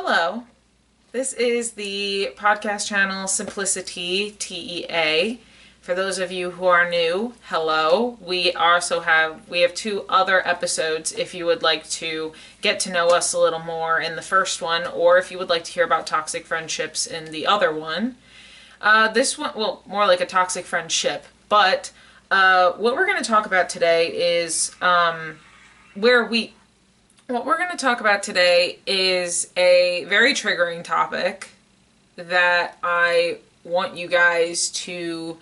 Hello. This is the podcast channel Simplicity, TEA. For those of you who are new, hello. We have two other episodes if you would like to get to know us a little more in the first one, or if you would like to hear about toxic friendships in the other one. This one, well, more like a toxic friendship, but what we're going to talk about today is what we're going to talk about today is a very triggering topic that I want you guys to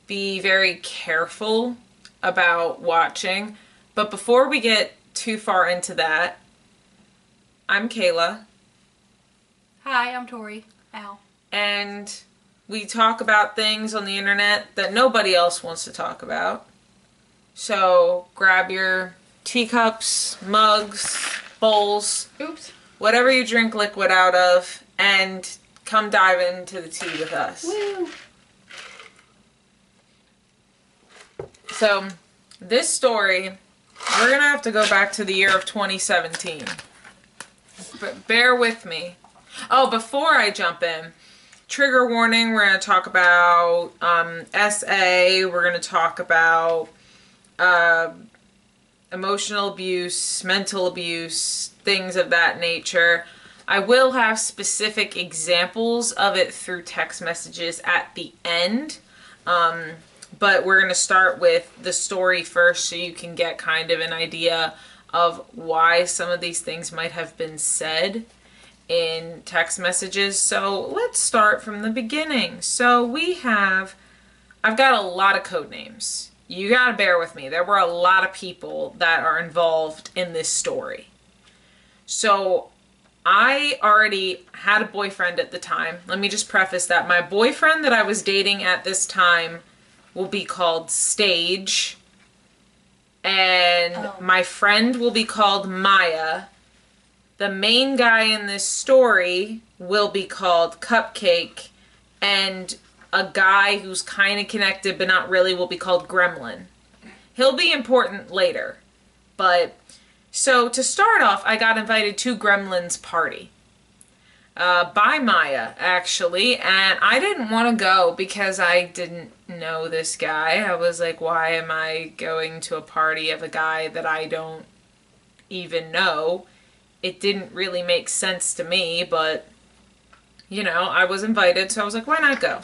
be very careful about watching. But before we get too far into that, I'm Kayla. Hi, I'm Tori. Ow. And we talk about things on the internet that nobody else wants to talk about. So grab your teacups, mugs, bowls, whatever you drink liquid out of, and come dive into the tea with us. Woo. So, this story, we're going to have to go back to the year of 2017. But bear with me. Oh, before I jump in, trigger warning, we're going to talk about SA, we're going to talk about emotional abuse, mental abuse, things of that nature. I will have specific examples of it through text messages at the end. But we're going to start with the story first so you can get kind of an idea of why some of these things might have been said in text messages. So let's start from the beginning. So I've got a lot of code names. You gotta bear with me. There were a lot of people that are involved in this story. So I already had a boyfriend at the time. Let me just preface that. My boyfriend that I was dating at this time will be called Stage. And my friend will be called Maya. The main guy in this story will be called Cupcake. And a guy who's kind of connected but not really will be called Gremlin. He'll be important later. But, so to start off, I got invited to Gremlin's party. By Maya, actually. And I didn't want to go because I didn't know this guy. I was like, why am I going to a party of a guy that I don't even know? It didn't really make sense to me, but, you know, I was invited, so I was like, why not go?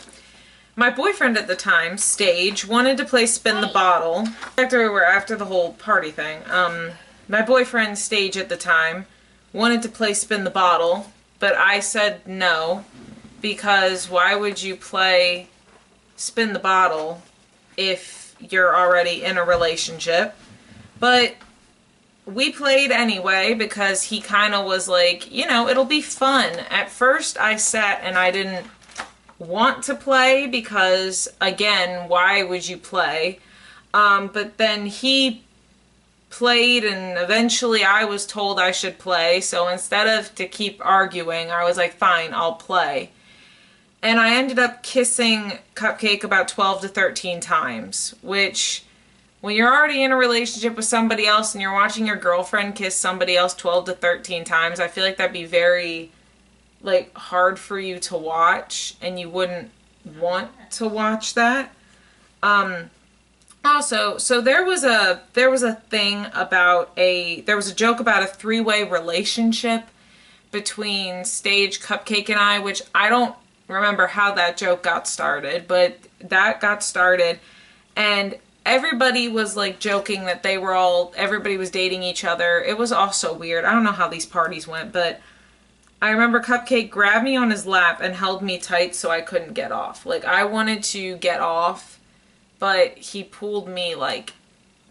My boyfriend at the time, Stage, wanted to play Spin the Bottle. After the whole party thing. My boyfriend, Stage, at the time, wanted to play Spin the Bottle, but I said no, because why would you play Spin the Bottle if you're already in a relationship? But we played anyway because he kind of was like, you know, it'll be fun. At first I sat and I didn't want to play because, again, why would you play? But then he played and eventually I was told I should play, so instead of to keep arguing, I was like, fine, I'll play. And I ended up kissing Cupcake about 12 to 13 times, which, when you're already in a relationship with somebody else and you're watching your girlfriend kiss somebody else 12 to 13 times, I feel like that'd be very, like, hard for you to watch, and you wouldn't want to watch that. Also, so there was a joke about a three-way relationship between Stage, Cupcake, and I, which I don't remember how that joke got started, but that got started, and everybody was like joking that everybody was dating each other. It was also weird. I don't know how these parties went, but I remember Cupcake grabbed me on his lap and held me tight so I couldn't get off. Like, I wanted to get off, but he pulled me, like,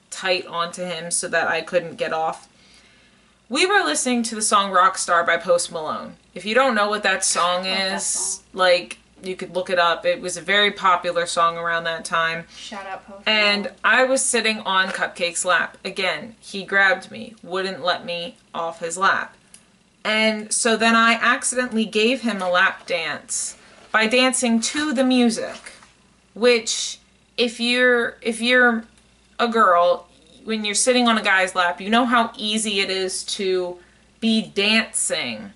tight onto him so that I couldn't get off. We were listening to the song Rockstar by Post Malone. If you don't know what that song is, like, you could look it up. It was a very popular song around that time. Shout out Post And Malone. I was sitting on Cupcake's lap. Again, he grabbed me, wouldn't let me off his lap. And so then I accidentally gave him a lap dance by dancing to the music, which, if you're a girl, when you're sitting on a guy's lap, you know how easy it is to be dancing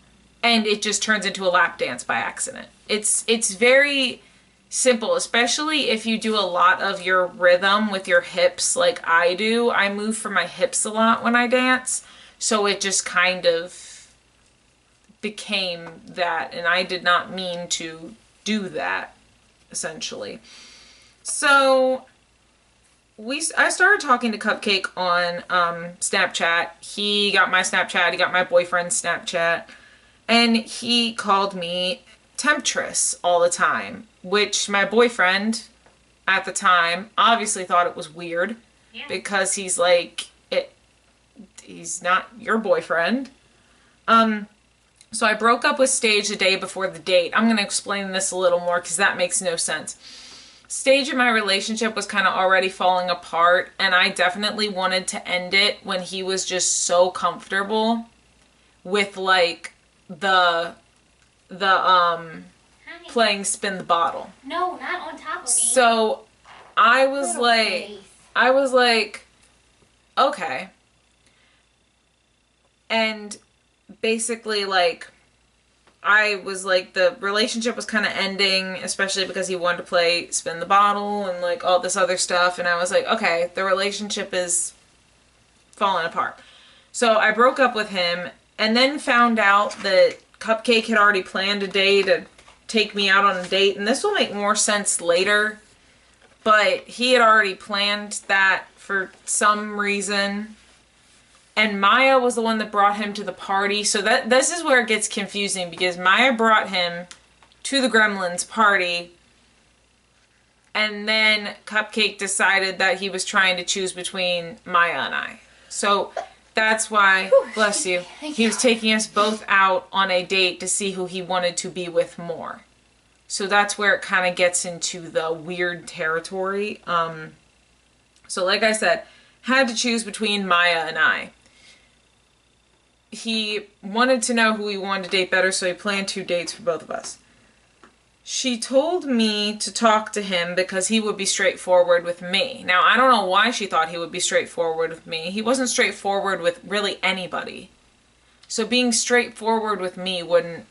and it just turns into a lap dance by accident. It's very simple, especially if you do a lot of your rhythm with your hips like I do. I move from my hips a lot when I dance, so it just kind of became that, and I did not mean to do that, essentially. So I started talking to Cupcake on Snapchat. He got my Snapchat, he got my boyfriend's Snapchat, and he called me Temptress all the time, which my boyfriend at the time obviously thought it was weird, because he's like, he's not your boyfriend. So I broke up with Stage the day before the date. I'm going to explain this a little more because that makes no sense. Stage in my relationship was kind of already falling apart, and I definitely wanted to end it when he was just so comfortable with like the playing spin the bottle. No, not on top of me. So I was like, okay. And basically, like, I was like, the relationship was kind of ending, especially because he wanted to play spin the bottle and like all this other stuff. And I was like, okay, the relationship is falling apart. So I broke up with him, and then found out that Cupcake had already planned a day to take me out on a date. And this will make more sense later, but he had already planned that for some reason. And Maya was the one that brought him to the party. So this is where it gets confusing, because Maya brought him to the Gremlins party, and then Cupcake decided that he was trying to choose between Maya and I. So that's why, bless you, he was taking us both out on a date to see who he wanted to be with more. So that's where it kind of gets into the weird territory. So like I said, had to choose between Maya and I. He wanted to know who he wanted to date better, so he planned 2 dates for both of us. She told me to talk to him because he would be straightforward with me. Now, I don't know why she thought he would be straightforward with me. He wasn't straightforward with really anybody. So being straightforward with me wouldn't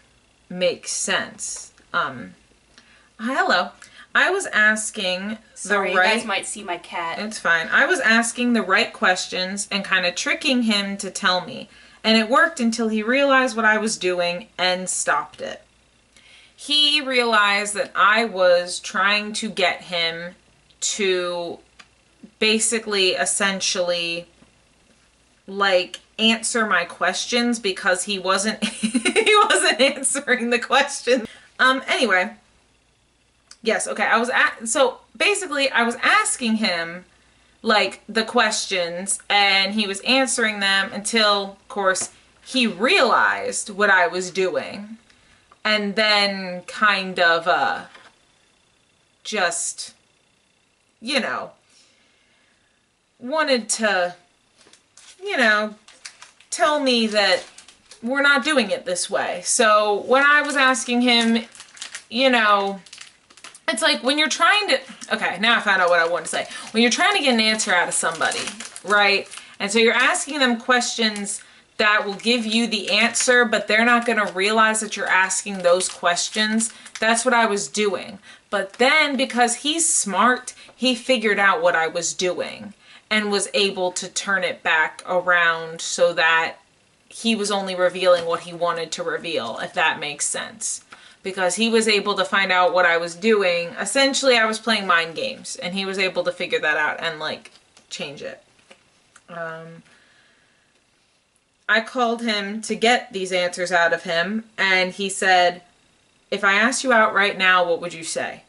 make sense. Hello. I was asking Sorry, the right... you guys might see my cat. It's fine. I was asking the right questions and kind of tricking him to tell me. And it worked until he realized what I was doing and stopped it. He realized that I was trying to get him to basically, essentially, like, answer my questions, because he wasn't he wasn't answering the question. Anyway. Yes, okay. So basically I was asking him like the questions, and he was answering them until, of course, he realized what I was doing, and then kind of just, you know, wanted to, you know, tell me that we're not doing it this way. So when I was asking him, you know, it's like when you're trying to, okay, now I found out what I wanted to say. When you're trying to get an answer out of somebody, right? And so you're asking them questions that will give you the answer, but they're not going to realize that you're asking those questions. That's what I was doing. But then, because he's smart, he figured out what I was doing and was able to turn it back around so that he was only revealing what he wanted to reveal, if that makes sense. Because he was able to find out what I was doing. Essentially, I was playing mind games, and he was able to figure that out and, like, change it. I called him to get these answers out of him, and he said, if I asked you out right now, what would you say?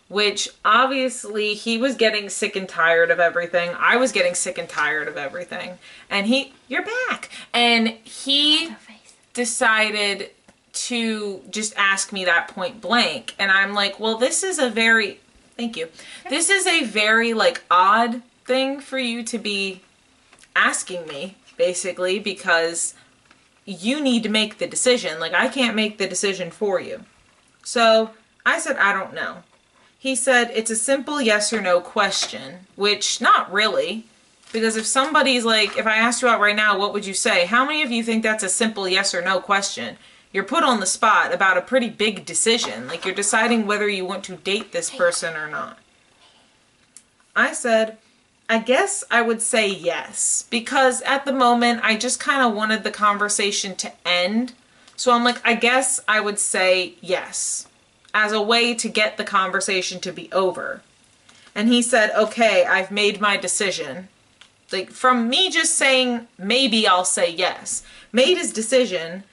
Which, obviously, he was getting sick and tired of everything. I was getting sick and tired of everything. And you're back! And he decided to just ask me that point blank. And I'm like, well, this is a very, thank you. This is a very, like, odd thing for you to be asking me, basically, because you need to make the decision. Like, I can't make the decision for you. So I said, I don't know. He said, it's a simple yes or no question, which not really, because if somebody's like, if I asked you out right now, what would you say? How many of you think that's a simple yes or no question? you're put on the spot about a pretty big decision. Like, you're deciding whether you want to date this person or not. I said, I guess I would say yes, because at the moment I just kind of wanted the conversation to end. So I'm like, I guess I would say yes, as a way to get the conversation to be over. And he said, okay, I've made my decision. Like, from me just saying, maybe I'll say yes, made his decision,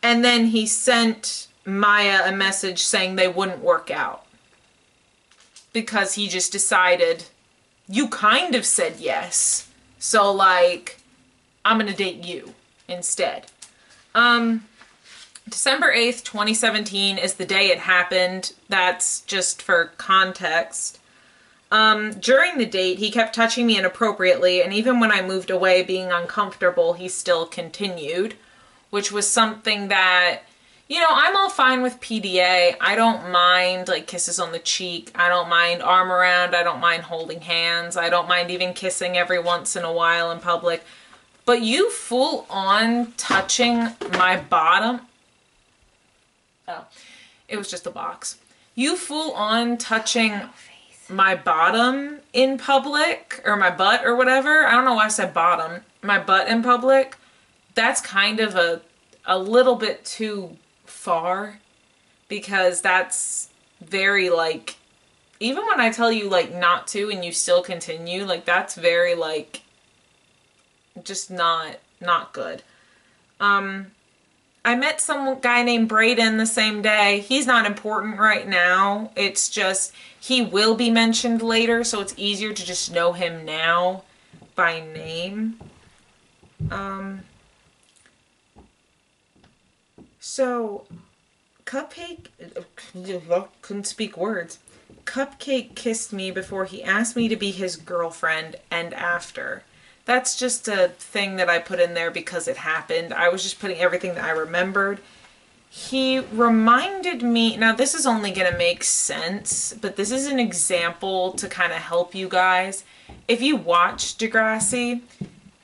and then he sent Maya a message saying they wouldn't work out. Because he just decided, you kind of said yes, so, like, I'm gonna date you instead. December 8th, 2017 is the day it happened. That's just for context. During the date, he kept touching me inappropriately, and even when I moved away being uncomfortable, he still continued, which was something that, you know, I'm all fine with PDA. I don't mind, like, kisses on the cheek. I don't mind arm around. I don't mind holding hands. I don't mind even kissing every once in a while in public. But you full on touching my bottom... Oh, it was just a box. You full on touching my bottom in public, or my butt or whatever. I don't know why I said bottom. My butt in public. That's kind of a little bit too far, because that's very, like, even when I tell you, like, not to and you still continue, like, that's very, like, just not good. I met some guy named Braden the same day. He's not important right now. It's just, he will be mentioned later, so it's easier to just know him now by name. So, Cupcake, couldn't speak words. Cupcake kissed me before he asked me to be his girlfriend and after. That's just a thing that I put in there because it happened. I was just putting everything that I remembered. He reminded me, now this is only going to make sense, but this is an example to kind of help you guys. If you watch Degrassi,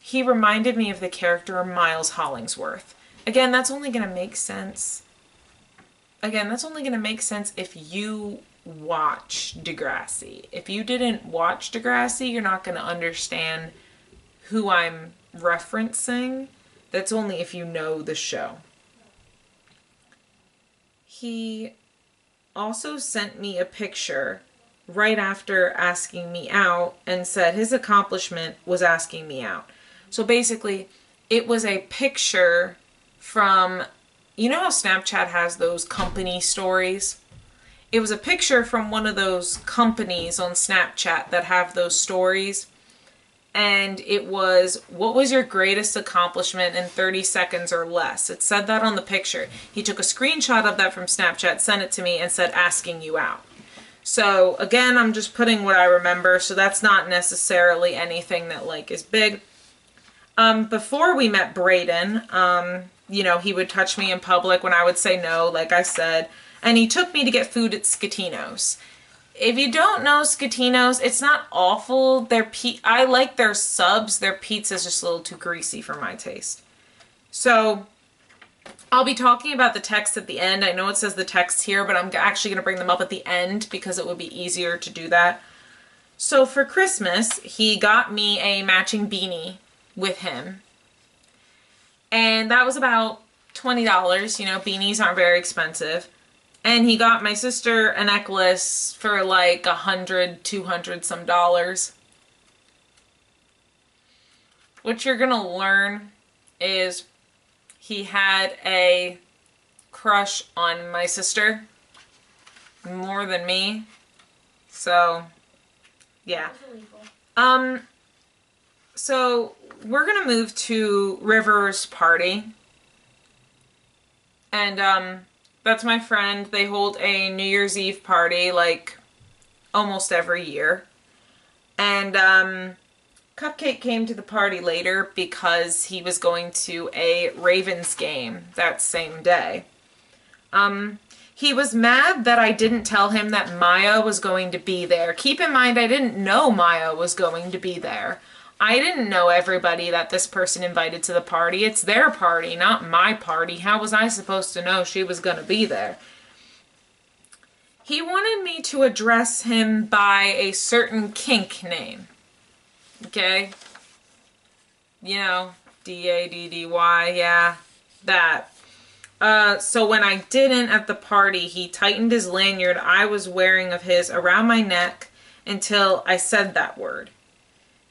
he reminded me of the character Miles Hollingsworth. Again, that's only going to make sense. Again, that's only going to make sense if you watch Degrassi. If you didn't watch Degrassi, you're not going to understand who I'm referencing. That's only if you know the show. He also sent me a picture right after asking me out and said his accomplishment was asking me out. So basically, it was a picture from, you know how Snapchat has those company stories? It was a picture from one of those companies on Snapchat that have those stories. And it was, what was your greatest accomplishment in 30 seconds or less? It said that on the picture. He took a screenshot of that from Snapchat, sent it to me, and said, asking you out. So, again, I'm just putting what I remember, so that's not necessarily anything that, like, is big. Before we met Braden, you know, he would touch me in public when I would say no, like I said. And he took me to get food at Scatino's. If you don't know Scatino's, it's not awful. I like their subs. Their pizza's just a little too greasy for my taste. So, I'll be talking about the text at the end. I know it says the text here, but I'm actually going to bring them up at the end because it would be easier to do that. So, for Christmas, he got me a matching beanie with him. And that was about $20. You know, beanies aren't very expensive. And he got my sister a necklace for like $100, $200 some dollars. What you're gonna learn is he had a crush on my sister more than me. So, yeah. So we're gonna move to River's party. And, that's my friend. They hold a New Year's Eve party, like, almost every year. And, Cupcake came to the party later because he was going to a Ravens game that same day. He was mad that I didn't tell him that Maya was going to be there. Keep in mind, I didn't know Maya was going to be there. I didn't know everybody that this person invited to the party. It's their party, not my party. How was I supposed to know she was going to be there? He wanted me to address him by a certain kink name. Okay? You know, D-A-D-D-Y, yeah, that. So when I didn't at the party, he tightened his lanyard I was wearing of his around my neck until I said that word.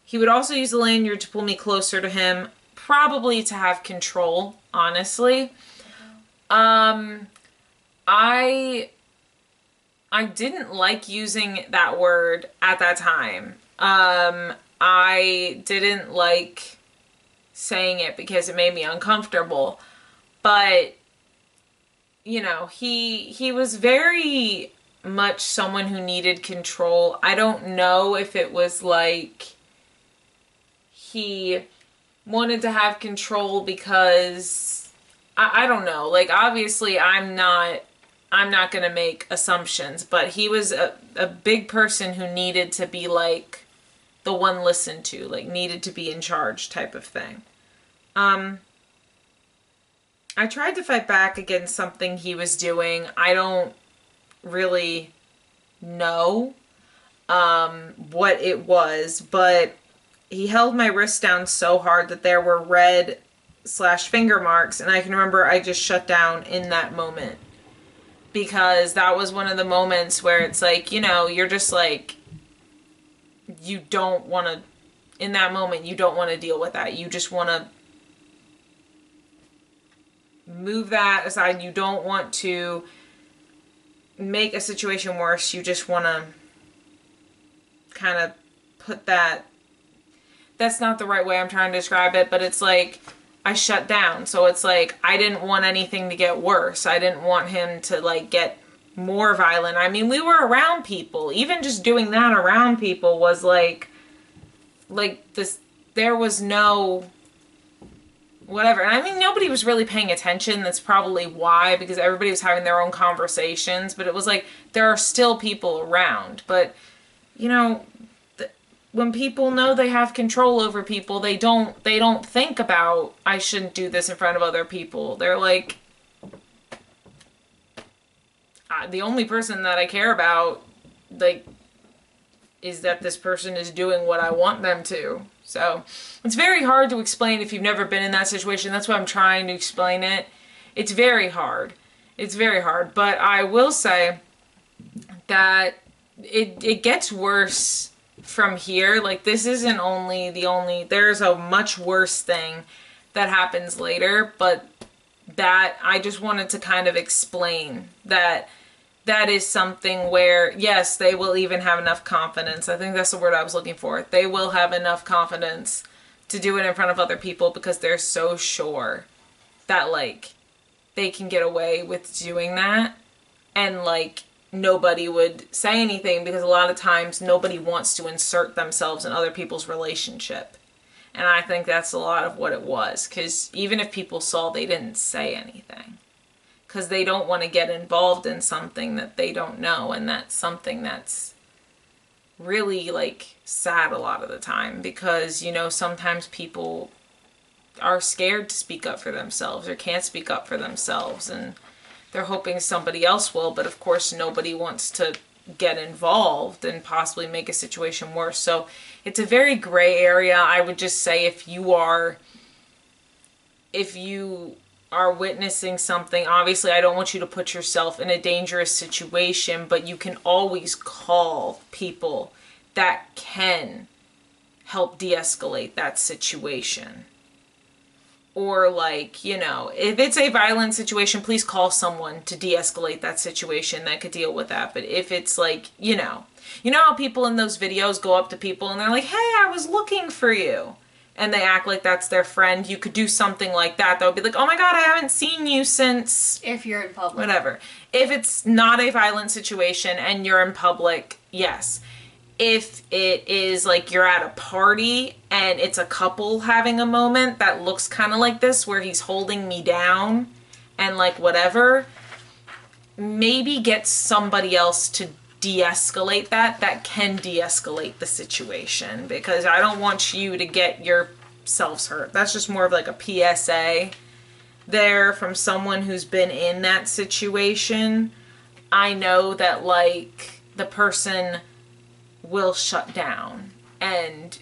He would also use the lanyard to pull me closer to him, probably to have control, honestly. I didn't like using that word at that time. I didn't like saying it because it made me uncomfortable. But, you know, he was very much someone who needed control. I don't know if it was like he wanted to have control because I don't know. Like, obviously I'm not going to make assumptions, but he was a big person who needed to be like the one listened to, like needed to be in charge type of thing. I tried to fight back against something he was doing. I don't really know what it was, but he held my wrist down so hard that there were red/finger marks, and I can remember I just shut down in that moment. Because that was one of the moments where it's like, you know, you're just like, you don't want to, in that moment, you don't want to deal with that. You just want to move that aside. You don't want to make a situation worse. You just want to kind of put that, that's not the right way I'm trying to describe it, but it's like, I shut down. So it's like, I didn't want anything to get worse. I didn't want him to like get more violent. I mean, we were around people. Even just doing that around people was like this, there was no whatever. And I mean, nobody was really paying attention. That's probably why, because everybody was having their own conversations, but it was like, there are still people around. But, you know, when people know they have control over people, they don't think about, I shouldn't do this in front of other people. They're like, the only person that I care about, like, is that this person is doing what I want them to. So it's very hard to explain if you've never been in that situation. That's why I'm trying to explain it. It's very hard. It's very hard. But I will say that it gets worse from here. Like, this isn't only there's a much worse thing that happens later, but that I just wanted to kind of explain that is something where, yes, they will even have enough confidence. I think that's the word I was looking for. They will have enough confidence to do it in front of other people because they're so sure that, like, they can get away with doing that, and, like, nobody would say anything because a lot of times nobody wants to insert themselves in other people's relationship. And I think that's a lot of what it was, because even if people saw, they didn't say anything because they don't want to get involved in something that they don't know, and that's something that's really, like, sad a lot of the time, because, you know, sometimes people are scared to speak up for themselves or can't speak up for themselves, and they're hoping somebody else will, but of course nobody wants to get involved and possibly make a situation worse. So it's a very gray area. I would just say if you are witnessing something, obviously I don't want you to put yourself in a dangerous situation, but you can always call people that can help de-escalate that situation. Or, like, you know, if it's a violent situation, please call someone to de-escalate that situation that could deal with that. But if it's like, you know how people in those videos go up to people and they're like, hey, I was looking for you, and they act like that's their friend. You could do something like that. That would be like, oh my God, I haven't seen you since... If you're in public. Whatever. If it's not a violent situation and you're in public, yes. If it is like you're at a party and it's a couple having a moment that looks kind of like this, where he's holding me down and like whatever, maybe get somebody else to de-escalate that can de-escalate the situation, because I don't want you to get yourselves hurt. That's just more of like a PSA there from someone who's been in that situation. I know that like the person will shut down, and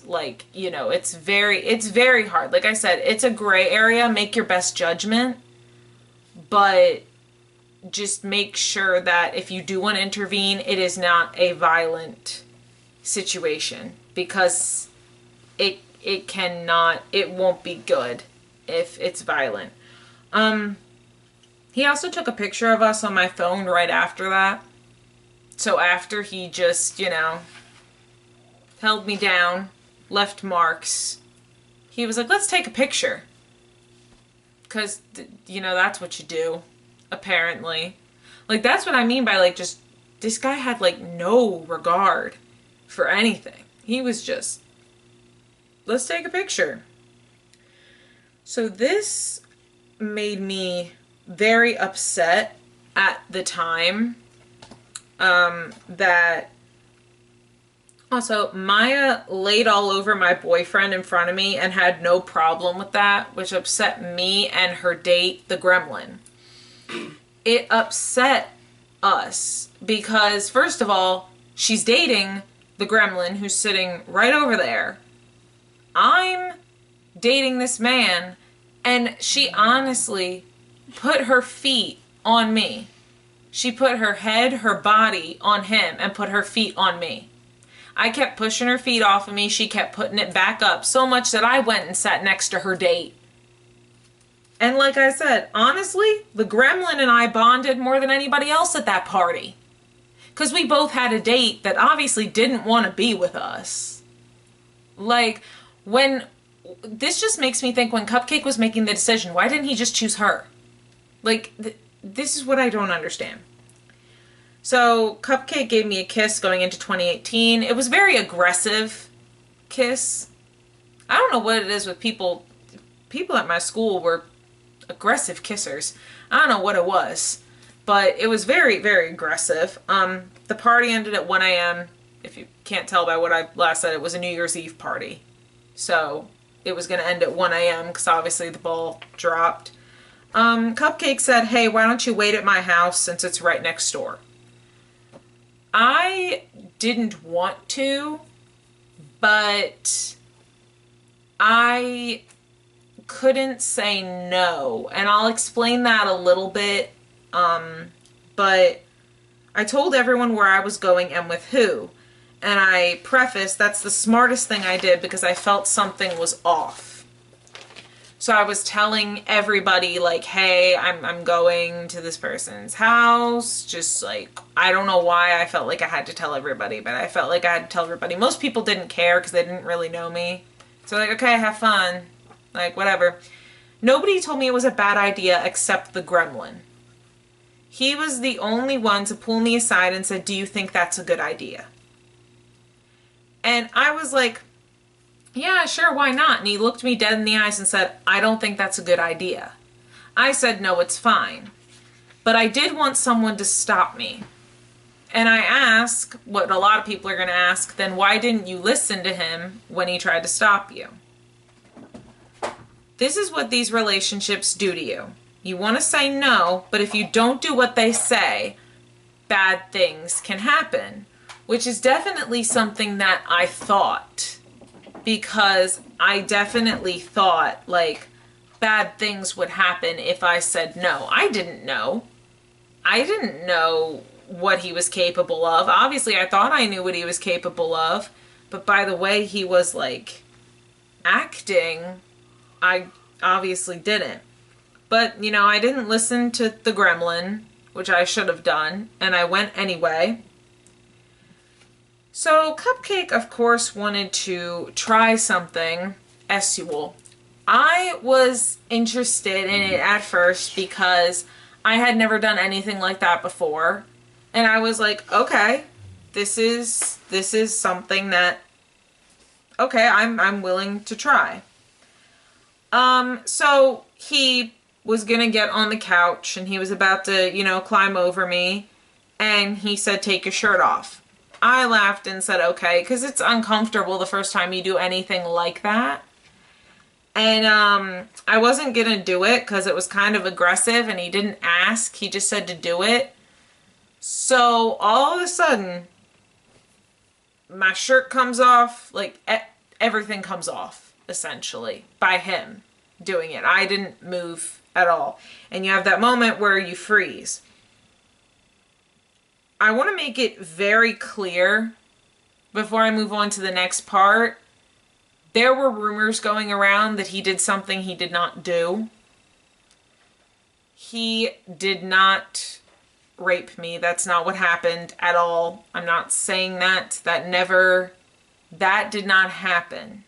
like, you know, it's very hard. Like I said, it's a gray area. Make your best judgment, but just make sure that if you do want to intervene, it is not a violent situation, because it won't be good if it's violent. He also took a picture of us on my phone right after that. So after he just, you know, held me down, left marks, he was like, let's take a picture. Because, you know, that's what you do, apparently. Like, that's what I mean by, like, just, this guy had, like, no regard for anything. He was just, let's take a picture. So this made me very upset at the time. That also, Maya laid all over my boyfriend in front of me and had no problem with that, which upset me and her date, the gremlin. It upset us because, first of all, she's dating the gremlin who's sitting right over there. I'm dating this man, and she honestly put her feet on me. She put her head, her body on him, and put her feet on me. I kept pushing her feet off of me. She kept putting it back up, so much that I went and sat next to her date. And like I said, honestly, the gremlin and I bonded more than anybody else at that party. Because we both had a date that obviously didn't want to be with us. Like, this just makes me think, when Cupcake was making the decision, why didn't he just choose her? Like, this is what I don't understand. So, Cupcake gave me a kiss going into 2018. It was a very aggressive kiss. I don't know what it is with people. People at my school were aggressive kissers. I don't know what it was, but it was very, very aggressive. The party ended at 1 a.m. If you can't tell by what I last said, it was a New Year's Eve party. So, it was going to end at 1 a.m. because obviously the ball dropped. Cupcake said, hey, why don't you wait at my house since it's right next door? I didn't want to, but I couldn't say no. And I'll explain that a little bit. But I told everyone where I was going and with who. And I prefaced that's the smartest thing I did because I felt something was off. So I was telling everybody, like, hey, I'm going to this person's house. Just, like, I don't know why I felt like I had to tell everybody, but I felt like I had to tell everybody. Most people didn't care because they didn't really know me. So, like, okay, have fun. Like, whatever. Nobody told me it was a bad idea except the gremlin. He was the only one to pull me aside and said, do you think that's a good idea? And I was like, yeah, sure, why not? And he looked me dead in the eyes and said, I don't think that's a good idea. I said, no, it's fine. But I did want someone to stop me. And I asked, what a lot of people are going to ask, then why didn't you listen to him when he tried to stop you? This is what these relationships do to you. You want to say no, but if you don't do what they say, bad things can happen. Which is definitely something that I thought. Because I definitely thought, like, bad things would happen if I said no. I didn't know. I didn't know what he was capable of. Obviously, I thought I knew what he was capable of. But by the way he was, like, acting, I obviously didn't. But, you know, I didn't listen to the gremlin, which I should have done. And I went anyway. So, Cupcake, of course, wanted to try something sexual. I was interested in it at first because I had never done anything like that before. And I was like, okay, this is something that, okay, I'm willing to try. So he was gonna get on the couch and he was about to, you know, climb over me. And he said, take your shirt off. I laughed and said, okay, because it's uncomfortable the first time you do anything like that. And I wasn't going to do it because it was kind of aggressive and he didn't ask. He just said to do it. So all of a sudden, my shirt comes off, like everything comes off, essentially, by him doing it. I didn't move at all. And you have that moment where you freeze. I want to make it very clear before I move on to the next part. There were rumors going around that he did something he did not do. He did not rape me. That's not what happened at all. I'm not saying that. That did not happen.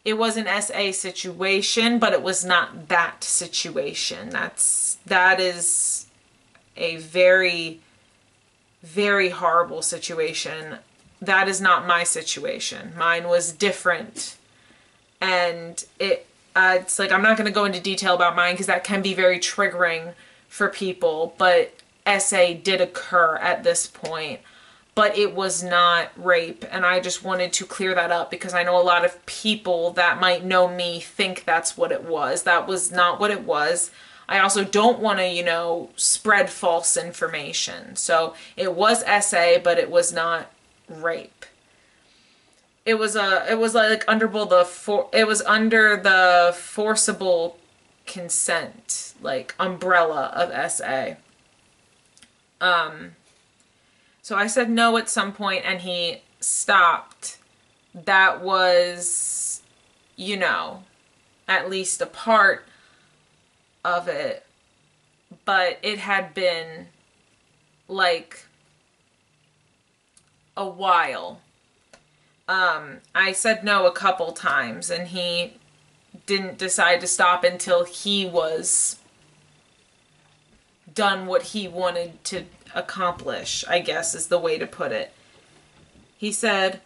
It was an SA situation, but it was not that situation. That is a very, very horrible situation. That is not my situation. Mine was different. And it's like, I'm not going to go into detail about mine because that can be very triggering for people, but SA did occur at this point, but it was not rape. And I just wanted to clear that up because I know a lot of people that might know me think that's what it was. That was not what it was. I also don't want to, spread false information. So it was SA, but it was not rape. It was like under the forcible consent, like umbrella of SA. So I said no at some point and he stopped. That was, at least a part of it, but it had been like a while. I said no a couple times and he didn't decide to stop until he was done what he wanted to accomplish, I guess is the way to put it. He said,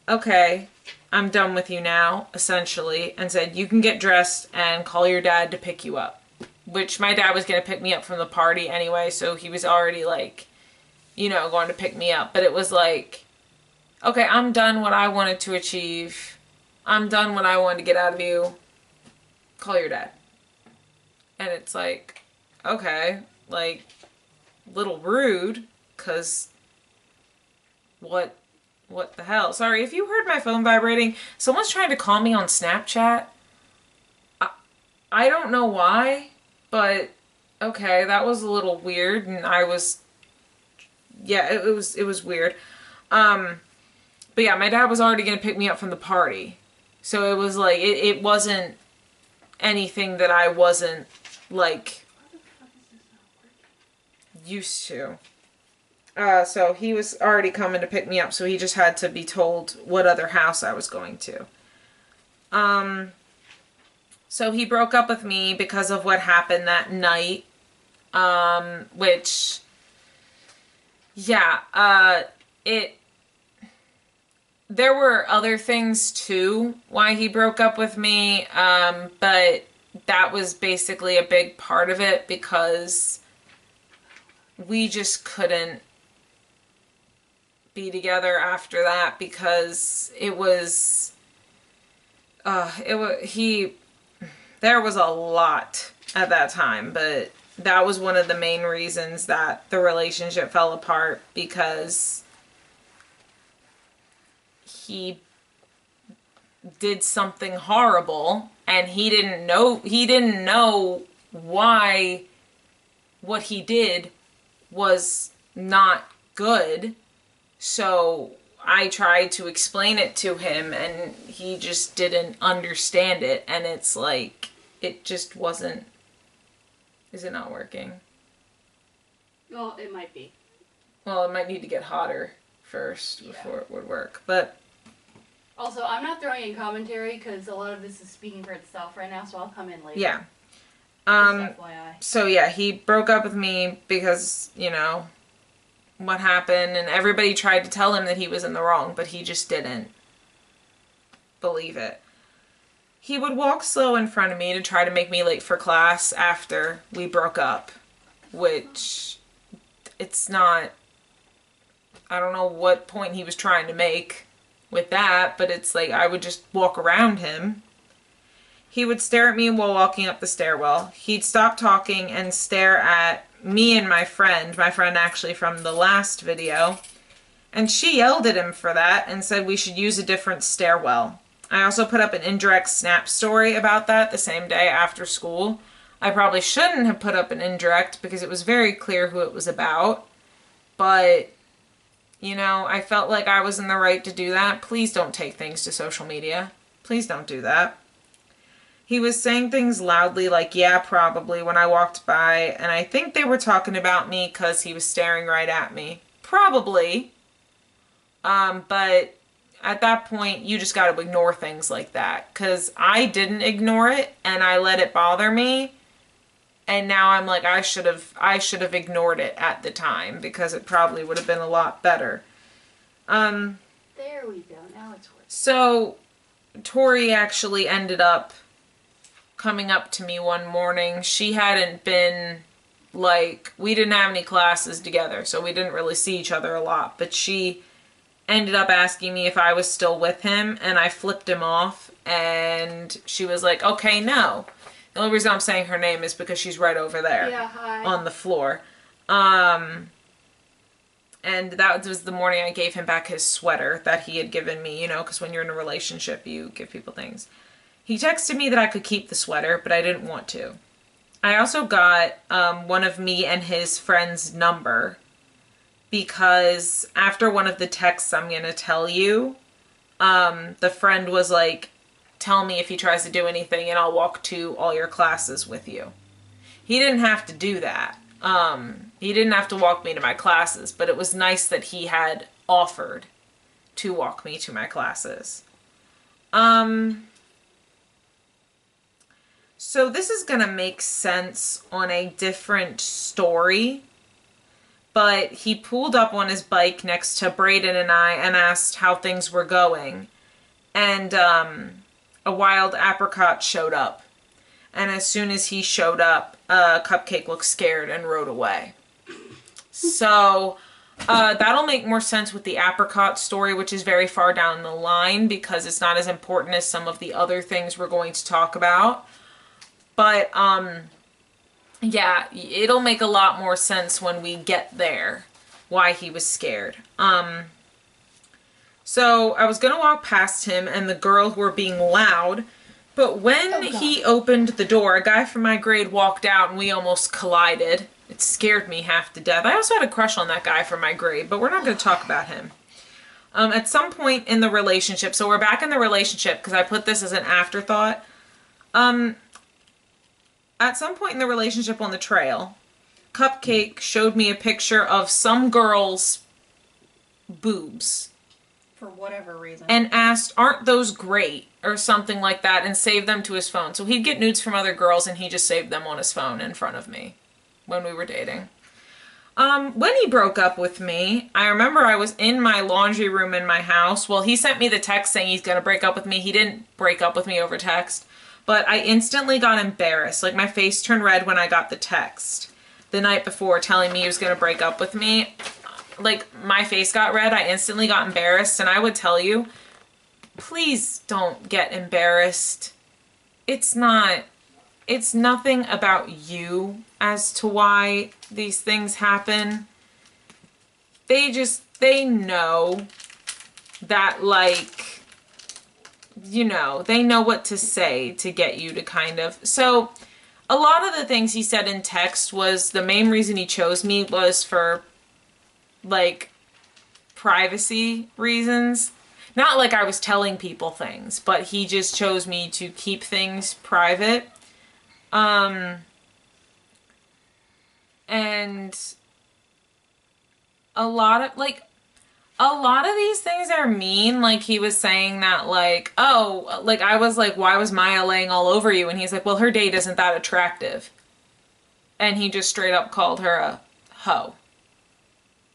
okay, I'm done with you now, essentially, and said, you can get dressed and call your dad to pick you up. Which my dad was going to pick me up from the party anyway, so he was already like, going to pick me up. But it was like, okay, I'm done what I wanted to achieve. I'm done what I wanted to get out of you. Call your dad. And it's like, okay, like, little rude, because what the hell? Sorry, if you heard my phone vibrating, someone's trying to call me on Snapchat. I don't know why, but okay, that was a little weird, and it was weird. But yeah, my dad was already going to pick me up from the party. So it was like, it wasn't anything that I wasn't, like, used to. So he was already coming to pick me up, so he just had to be told what other house I was going to. So he broke up with me because of what happened that night, which, yeah, there were other things too why he broke up with me, but that was basically a big part of it because we just couldn't be together after that because there was a lot at that time, but that was one of the main reasons that the relationship fell apart because he did something horrible and he didn't know why what he did was not good. So I tried to explain it to him and he just didn't understand it, and it's like it just wasn't. Is it not working? Well, it might be. Well, it might need to get hotter first before it would work. But also, I'm not throwing in commentary because a lot of this is speaking for itself right now, so I'll come in later. Yeah. Just FYI. So yeah, he broke up with me because, what happened, and everybody tried to tell him that he was in the wrong, but he just didn't believe it. He would walk slow in front of me to try to make me late for class after we broke up, which it's not, I don't know what point he was trying to make with that, but it's like I would just walk around him. He would stare at me while walking up the stairwell. He'd stop talking and stare at me and my friend actually from the last video, and she yelled at him for that and said we should use a different stairwell. I also put up an indirect Snap story about that the same day after school. I probably shouldn't have put up an indirect because it was very clear who it was about, but you know, I felt like I was in the right to do that. Please don't take things to social media. Please don't do that. He was saying things loudly like, yeah, probably, when I walked by, and I think they were talking about me because he was staring right at me. Probably. But at that point, you just got to ignore things like that, because I didn't ignore it, and I let it bother me, and now I'm like, I should have ignored it at the time, because it probably would have been a lot better. There we go. Now it's working. So, Tori actually ended up coming up to me one morning. She hadn't been, like, we didn't have any classes together, so we didn't really see each other a lot, but she ended up asking me if I was still with him, and I flipped him off, and she was like, okay, no. The only reason I'm saying her name is because she's right over there. Yeah, hi. On the floor. And that was the morning I gave him back his sweater that he had given me, you know, because when you're in a relationship, you give people things. He texted me that I could keep the sweater, but I didn't want to. I also got one of me and his friend's number, because after one of the texts I'm going to tell you, the friend was like, tell me if he tries to do anything and I'll walk to all your classes with you. He didn't have to do that. He didn't have to walk me to my classes, but it was nice that he had offered to walk me to my classes. So this is going to make sense on a different story, but he pulled up on his bike next to Braden and I and asked how things were going. And a wild apricot showed up. And as soon as he showed up, Cupcake looked scared and rode away. So that'll make more sense with the apricot story, which is very far down the line because it's not as important as some of the other things we're going to talk about. But yeah, it'll make a lot more sense when we get there, why he was scared. So I was going to walk past him and the girls were being loud, but when he opened the door, a guy from my grade walked out and we almost collided. It scared me half to death. I also had a crush on that guy from my grade, but we're not going to talk about him. At some point in the relationship, so we're back in the relationship because I put this as an afterthought. At some point in the relationship on the trail, Cupcake showed me a picture of some girl's boobs. For whatever reason. And asked, aren't those great? Or something like that, and saved them to his phone. So he'd get nudes from other girls and he just saved them on his phone in front of me when we were dating. When he broke up with me, I remember I was in my laundry room in my house. Well, he sent me the text saying he's going to break up with me. He didn't break up with me over text. But I instantly got embarrassed. Like, my face turned red when I got the text the night before telling me he was going to break up with me. Like, my face got red. I instantly got embarrassed. And I would tell you, please don't get embarrassed. It's nothing about you as to why these things happen. They know that, like, you know, they know what to say to get you to kind of... So, a lot of the things he said in text was the main reason he chose me was for, like, privacy reasons. Not like I was telling people things, but he just chose me to keep things private. And a lot of these things are mean. Like, he was saying that, like, oh, like, I was like, why was Maya laying all over you? And he's like, well, her date isn't that attractive. And he just straight up called her a hoe.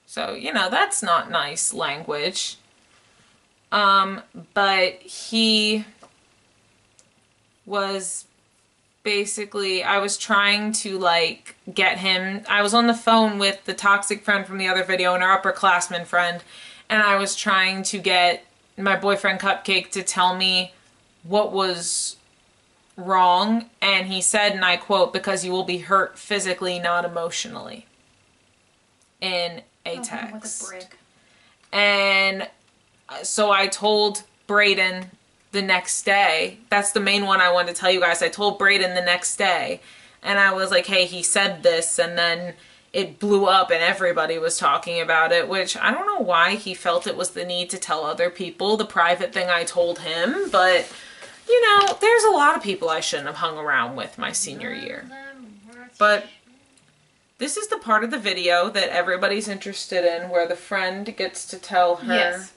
So, you know, that's not nice language. But he was basically I was trying to like get him. I was on the phone with the toxic friend from the other video and our upperclassman friend, and I was trying to get my boyfriend Cupcake to tell me what was wrong, and he said, and I quote, "Because you will be hurt physically, not emotionally," in a text. With a brick. And so I told Brayden the next day. That's the main one I wanted to tell you guys. I told Brayden the next day, and I was like, hey, he said this, and then it blew up and everybody was talking about it, which I don't know why he felt it was the need to tell other people the private thing I told him, but you know, there's a lot of people I shouldn't have hung around with my senior year. But this is the part of the video that everybody's interested in, where the friend gets to tell her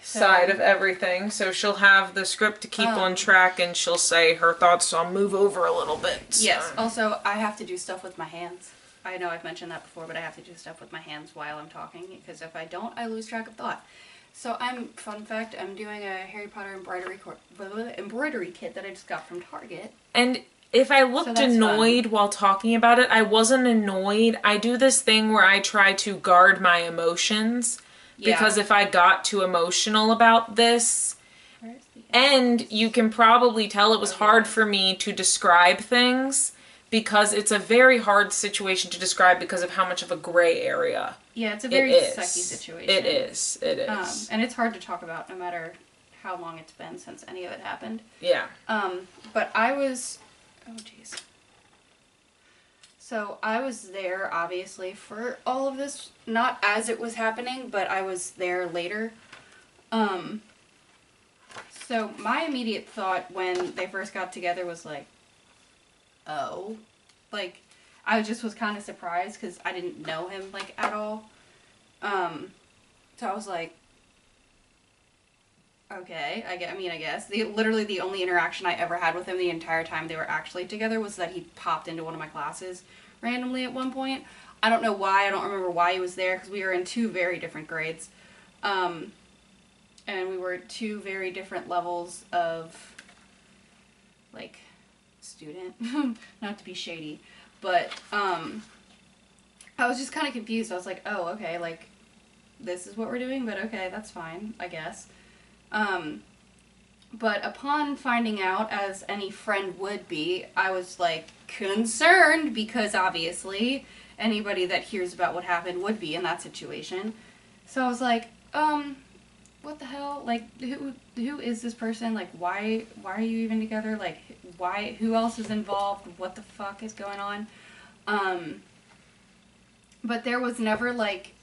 side of everything. So she'll have the script to keep on track, and she'll say her thoughts, so I'll move over a little bit. So. Yes, also, I have to do stuff with my hands. I know I've mentioned that before, but I have to do stuff with my hands while I'm talking, because if I don't, I lose track of thought. So fun fact, I'm doing a Harry Potter embroidery kit that I just got from Target. And if I looked annoyed while talking about it, I wasn't annoyed. I do this thing where I try to guard my emotions, because if I got too emotional about this, and you can probably tell it was hard for me to describe things, because it's a very hard situation to describe because of how much of a gray area. Yeah, it's a very sucky situation. It is. It is. And it's hard to talk about no matter how long it's been since any of it happened. Yeah. But I was... Oh, jeez. So I was there, obviously, for all of this. Not as it was happening, but I was there later. So my immediate thought when they first got together was like, oh. Like, I just was kind of surprised because I didn't know him, like, at all. So I was like, okay, I guess. Literally the only interaction I ever had with him the entire time they were actually together was that he popped into one of my classes randomly at one point. I don't know why. I don't remember why he was there, because we were in 2 very different grades. And we were at 2 very different levels of, like, student. Not to be shady. But, I was just kind of confused. I was like, oh, okay, like, this is what we're doing, but okay, that's fine, I guess. But upon finding out, as any friend would be, I was, like, concerned, because obviously anybody that hears about what happened would be in that situation. So I was like, what the hell? Like, who is this person? Like, why are you even together? Like, who else is involved? What the fuck is going on? But there was never, like,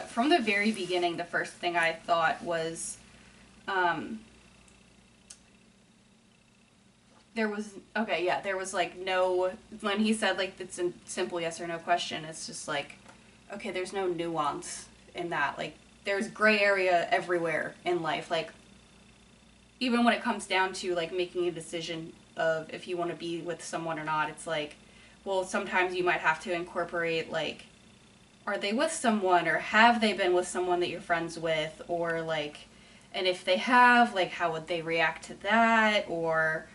from the very beginning, the first thing I thought was, there was, like, no, when he said, like, it's a simple yes or no question, it's just like, okay, there's no nuance in that. Like, there's gray area everywhere in life. Like, even when it comes down to, like, making a decision of if you want to be with someone or not, it's like, well, sometimes you might have to incorporate, like, are they with someone, or have they been with someone that you're friends with, or, like, and if they have, like, how would they react to that, or,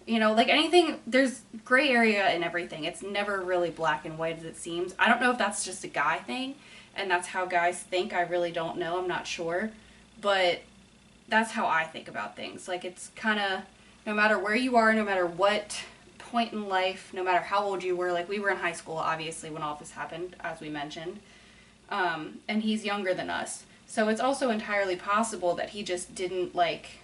you know, like, anything, there's gray area in everything. It's never really black and white as it seems. I don't know if that's just a guy thing, and that's how guys think. I really don't know. I'm not sure. But that's how I think about things. Like, it's kind of, no matter where you are, no matter what point in life, no matter how old you were, like, we were in high school, obviously, when all this happened, as we mentioned, and he's younger than us. So it's also entirely possible that he just didn't, like,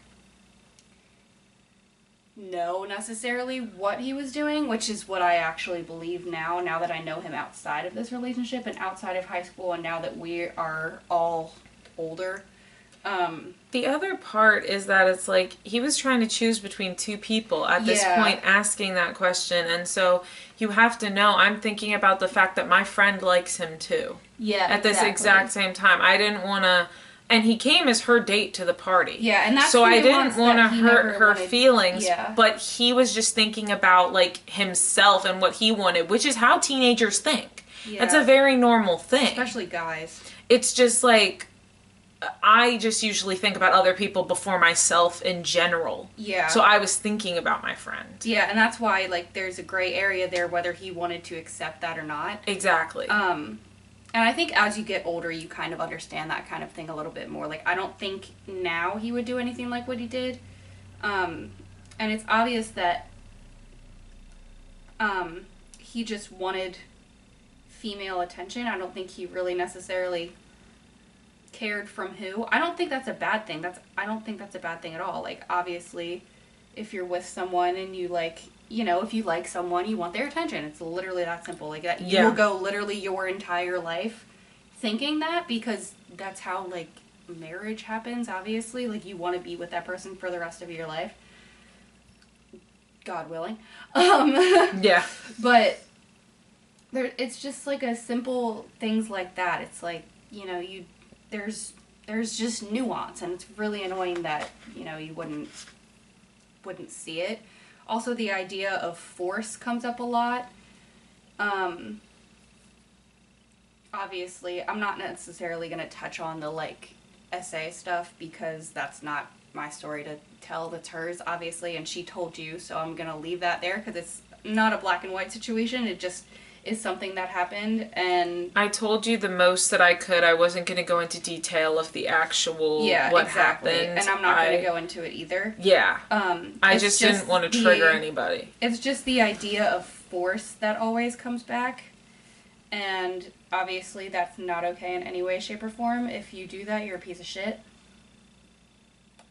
know necessarily what he was doing, which is what I actually believe now that I know him outside of this relationship and outside of high school, and now that we are all older. The other part is that it's like he was trying to choose between 2 people at this point, asking that question, and so you have to know, I'm thinking about the fact that my friend likes him too. Yeah, at this exact same time. I didn't want to, and he came as her date to the party. Yeah, and that's so I didn't want to hurt her wanted. feelings. Yeah. But he was just thinking about, like, himself and what he wanted, which is how teenagers think. Yeah. That's a very normal thing. Especially guys. It's just like, I just usually think about other people before myself in general. Yeah. So I was thinking about my friend. Yeah, and that's why, like, there's a gray area there whether he wanted to accept that or not. Exactly. And I think as you get older, you kind of understand that kind of thing a little bit more. Like, I don't think now he would do anything like what he did. And it's obvious that he just wanted female attention. I don't think he really necessarily cared from who. I don't think that's a bad thing. I don't think that's a bad thing at all. Like, obviously, if you're with someone and you like, you know, if you like someone, you want their attention. It's literally that simple. Like that, you will go literally your entire life thinking that, because that's how like marriage happens. Obviously, like you want to be with that person for the rest of your life, God willing. Yeah. But it's just like a simple things like that. It's like, you know, there's just nuance, and it's really annoying that, you know, you wouldn't see it. Also, the idea of force comes up a lot. Obviously, I'm not necessarily going to touch on the, like, essay stuff, because that's not my story to tell. That's hers, obviously, and she told you, so I'm going to leave that there, because it's not a black and white situation. It just is something that happened, and I told you the most that I could. I wasn't going to go into detail of the actual what happened. And I'm not going to go into it either. Yeah. I just didn't want to trigger anybody. It's just the idea of force that always comes back, and obviously that's not okay in any way, shape, or form. If you do that, you're a piece of shit.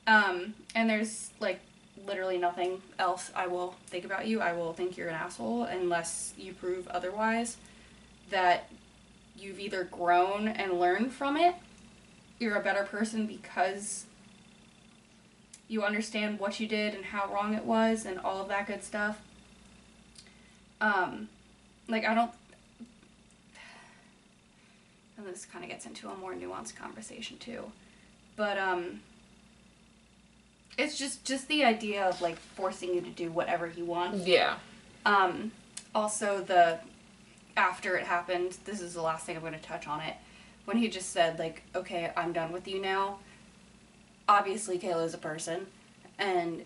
And there's like literally nothing else I will think about you. I will think you're an asshole unless you prove otherwise, that you've either grown and learned from it, you're a better person because you understand what you did and how wrong it was and all of that good stuff. Like, I don't... And this kind of gets into a more nuanced conversation, too. But, it's just the idea of, like, forcing you to do whatever he wants. Yeah. Also, after it happened, this is the last thing I'm going to touch on it, when he just said, like, okay, I'm done with you now. Obviously, Kayla's a person, and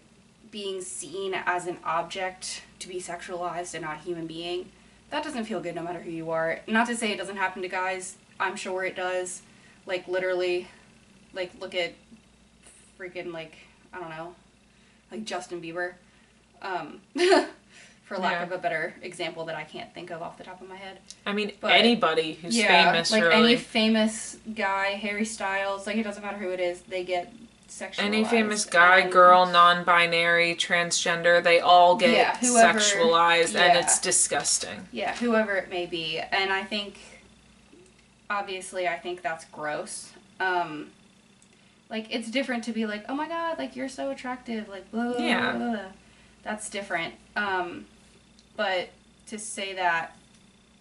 being seen as an object to be sexualized and not a human being, that doesn't feel good no matter who you are. Not to say it doesn't happen to guys. I'm sure it does. Like, literally, like, look at freaking, like, I don't know, like Justin Bieber, for lack of a better example that I can't think of off the top of my head. I mean, but anybody who's famous, like really. Any famous guy, Harry Styles, like it doesn't matter who it is, they get sexualized. Any famous guy, girl, non-binary, transgender, they all get sexualized, and it's disgusting. Yeah, whoever it may be. And I think, obviously, I think that's gross. Like, it's different to be like, oh my god, like, you're so attractive, like, blah, blah, blah. That's different. But to say that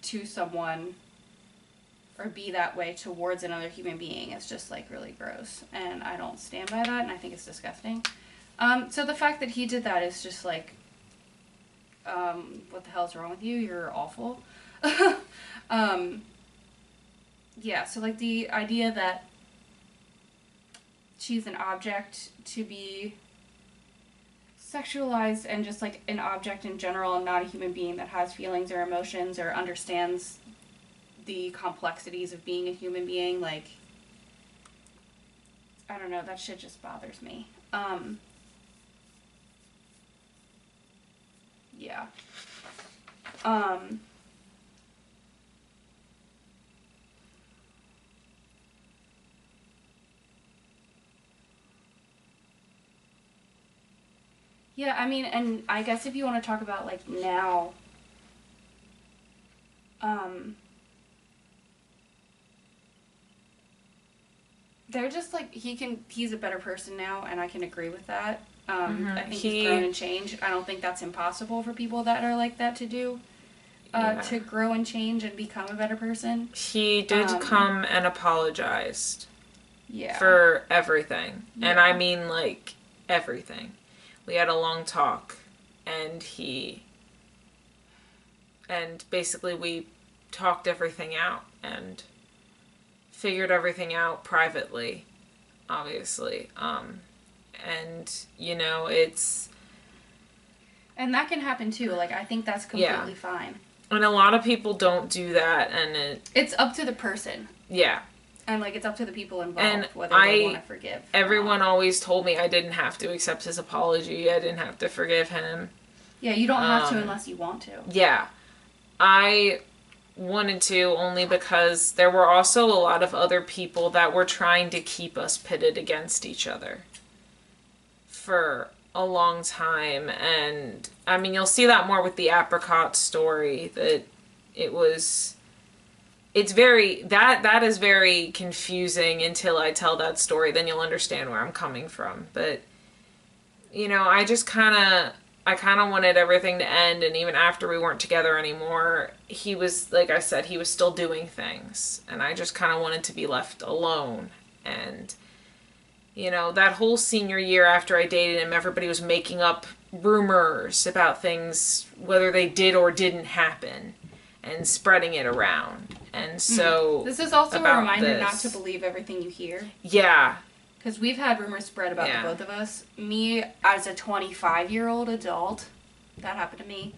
to someone, or be that way towards another human being, is just, like, really gross. And I don't stand by that, and I think it's disgusting. So the fact that he did that is just, like, what the hell's wrong with you? You're awful. Yeah, so, like, the idea that she's an object to be sexualized, and just like an object in general, and not a human being that has feelings or emotions or understands the complexities of being a human being, like, I don't know, that shit just bothers me. Yeah. Yeah, I mean, and I guess if you want to talk about, like, now, they're just, like, he's a better person now, and I can agree with that. I think he's grown and changed. I don't think that's impossible for people that are like that to do, to grow and change and become a better person. He did come and apologized for everything. Yeah. And I mean, like, everything. We had a long talk, and basically we talked everything out and figured everything out privately. obviously. And, you know, it's... And that can happen too. Like, I think that's completely fine. And a lot of people don't do that, and it's up to the person. Yeah. And, like, it's up to the people involved and whether they want to forgive. Everyone always told me I didn't have to accept his apology. I didn't have to forgive him. Yeah, you don't have to unless you want to. Yeah. I wanted to only because there were also a lot of other people that were trying to keep us pitted against each other for a long time. And I mean, you'll see that more with the apricot story, that it's very, that is very confusing until I tell that story. Then you'll understand where I'm coming from. But, you know, I kind of wanted everything to end, and even after we weren't together anymore, he was, like I said, he was still doing things, and I just kind of wanted to be left alone. And, you know, that whole senior year after I dated him, everybody was making up rumors about things, whether they did or didn't happen, and spreading it around. And so... This is also a reminder not to believe everything you hear. Yeah. Because we've had rumors spread about the both of us. Me, as a 25-year-old adult, that happened to me.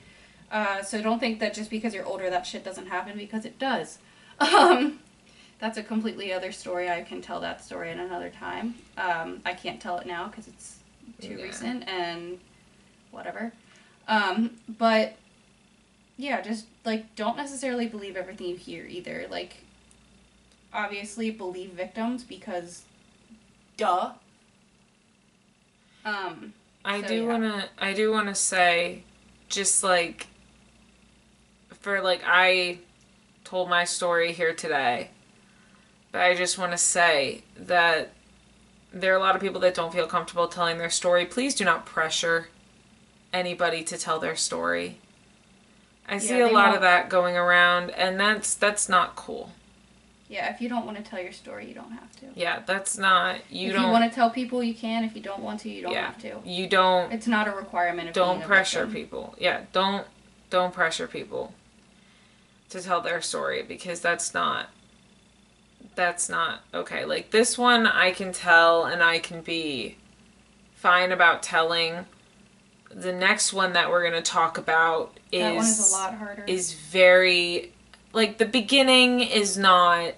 So don't think that just because you're older that shit doesn't happen, because it does. That's a completely other story. I can tell that story at another time. I can't tell it now because it's too recent and whatever. But, yeah, just, like, don't necessarily believe everything you hear either. Like, obviously believe victims because... Duh. I do wanna say, just like, I told my story here today, but I just want to say that there are a lot of people that don't feel comfortable telling their story. Please do not pressure anybody to tell their story. I see a lot of that going around, and that's not cool. Yeah, if you don't want to tell your story, you don't have to. Yeah, that's not... If you want to tell people, you can. If you don't want to, you don't have to. You don't... It's not a requirement of don't being a pressure victim. people. Yeah, don't pressure people to tell their story, because that's not okay. Like, this one I can tell, and I can be fine about telling. The next one that we're going to talk about that one is a lot harder. Is very... Like, the beginning is not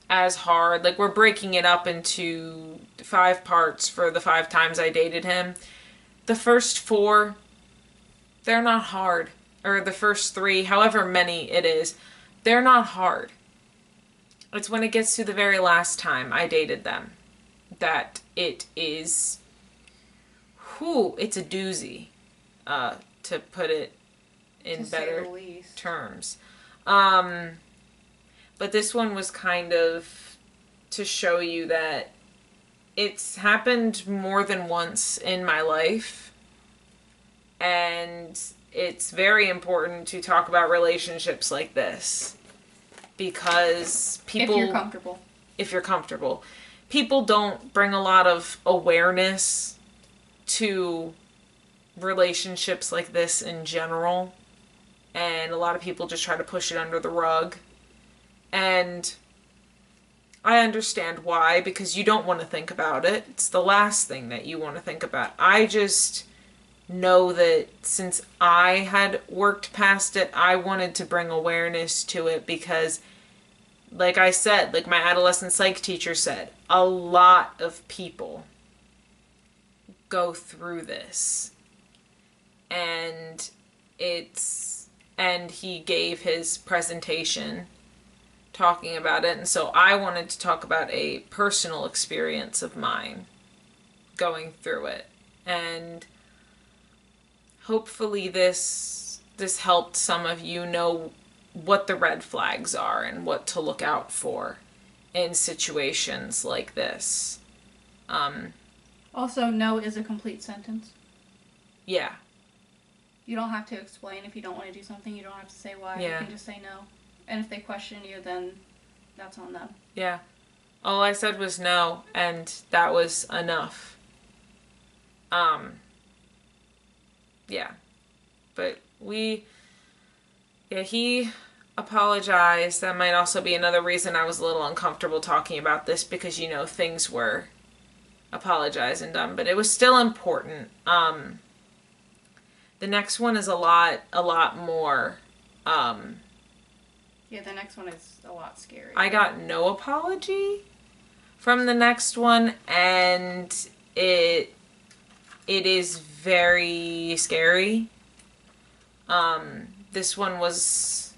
as hard. Like, we're breaking it up into 5 parts for the 5 times I dated him. The first 4, they're not hard. Or the first 3, however many it is, they're not hard. It's when it gets to the very last time I dated them that it is... it's a doozy, to put it in better terms. But this one was kind of to show you that it's happened more than once in my life, and it's very important to talk about relationships like this, because people... If you're comfortable. People don't bring a lot of awareness to relationships like this in general. And a lot of people just try to push it under the rug. And I understand why, because you don't want to think about it. It's the last thing that you want to think about. I just know that since I had worked past it, I wanted to bring awareness to it, because, like I said, like my adolescent psych teacher said, a lot of people go through this. And he gave his presentation talking about it, and so I wanted to talk about a personal experience of mine going through it, and hopefully this helped some of you know what the red flags are and what to look out for in situations like this. Also, no is a complete sentence. Yeah. You don't have to explain if you don't want to do something. You don't have to say why. Yeah. You can just say no. And if they question you, then that's on them. Yeah. All I said was no, and that was enough. Yeah. But he apologized. That might also be another reason I was a little uncomfortable talking about this, because, you know, things were apologize and done, but it was still important. The next one is a lot more. Yeah, the next one is a lot scary. I got no apology from the next one, and it is very scary. This one was,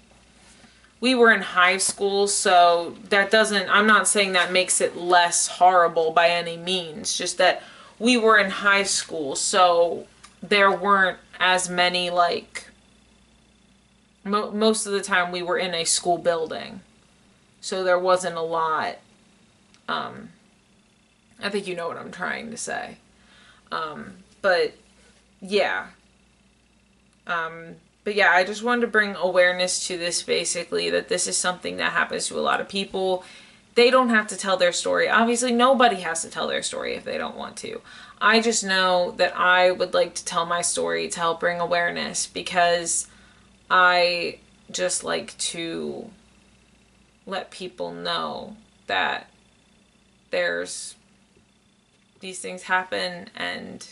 we were in high school, so that doesn't, I'm not saying that makes it less horrible by any means, just that we were in high school, so there weren't as many, like, most of the time we were in a school building, so there wasn't a lot. I think you know what I'm trying to say. But yeah. But yeah, I just wanted to bring awareness to this, basically, that this is something that happens to a lot of people. They don't have to tell their story. Obviously, nobody has to tell their story if they don't want to. I just know that I would like to tell my story to help bring awareness, because I just like to let people know that these things happen, and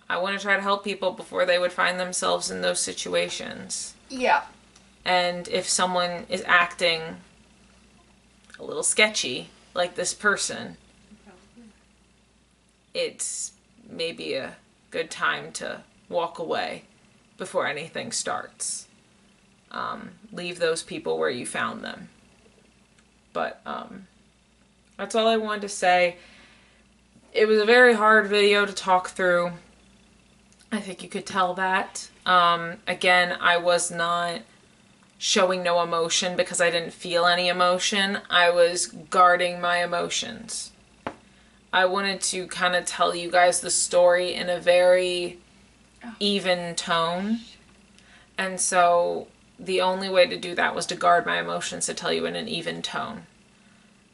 I want to try to help people before they would find themselves in those situations. Yeah. And if someone is acting a little sketchy, like this person, it's maybe a good time to walk away before anything starts. Leave those people where you found them. But that's all I wanted to say. It was a very hard video to talk through. I think you could tell that. Again, I was not showing no emotion because I didn't feel any emotion. I was guarding my emotions. I wanted to kind of tell you guys the story in a very even tone. And so the only way to do that was to guard my emotions, to tell you in an even tone.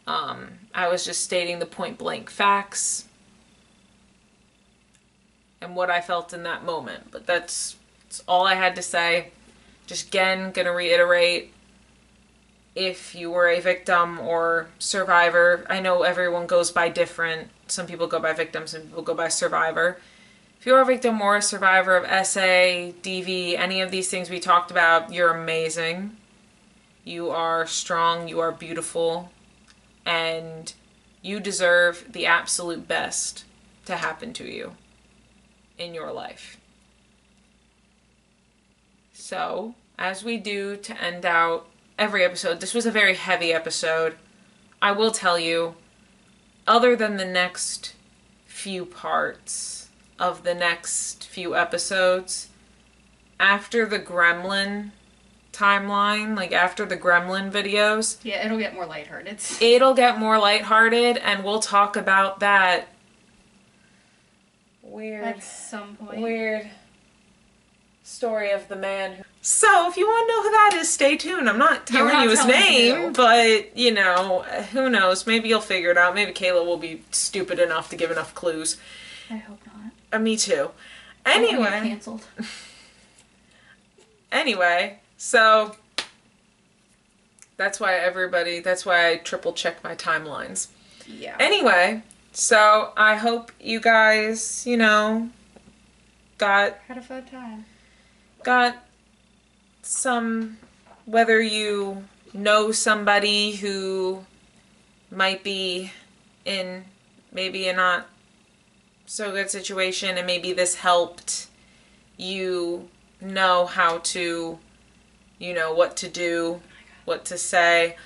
I was just stating the point blank facts and what I felt in that moment. But that's all I had to say. Just again, gonna reiterate, if you were a victim or survivor, I know everyone goes by different. Some people go by victim, some people go by survivor. If you're a victim or a survivor of SA, DV, any of these things we talked about, you're amazing. You are strong, you are beautiful, and you deserve the absolute best to happen to you in your life. So, as we do to end out every episode, this was a very heavy episode. I will tell you, other than the next few parts of the next few episodes, after the Gremlin timeline, like after the Gremlin videos, yeah, it'll get more lighthearted. It'll get more lighthearted, and we'll talk about that at some point. Weird story of the man who... So, if you want to know who that is, stay tuned. I'm not telling you his name, but, you know, who knows? Maybe you'll figure it out. Maybe Kayla will be stupid enough to give enough clues. I hope not. Me too. Anyway. Canceled. Anyway, so that's why I triple check my timelines. Yeah. Anyway, so I hope you guys, you know, had a fun time. Got some, whether you know somebody who might be in maybe a not so good situation, and maybe this helped you know how to, you know, what to do, what to say.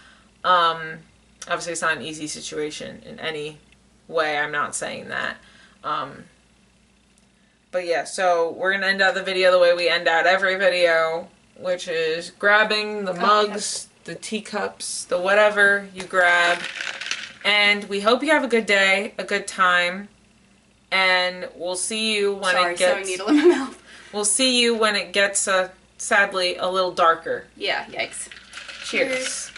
Obviously it's not an easy situation in any way, I'm not saying that. But yeah, so we're gonna end out the video the way we end out every video, which is grabbing the mugs, the teacups, the whatever you grab. And we hope you have a good day, a good time, and we'll see you when it gets... Sorry, needle in my mouth. We'll see you when it gets, sadly, a little darker. Yeah, yikes. Cheers.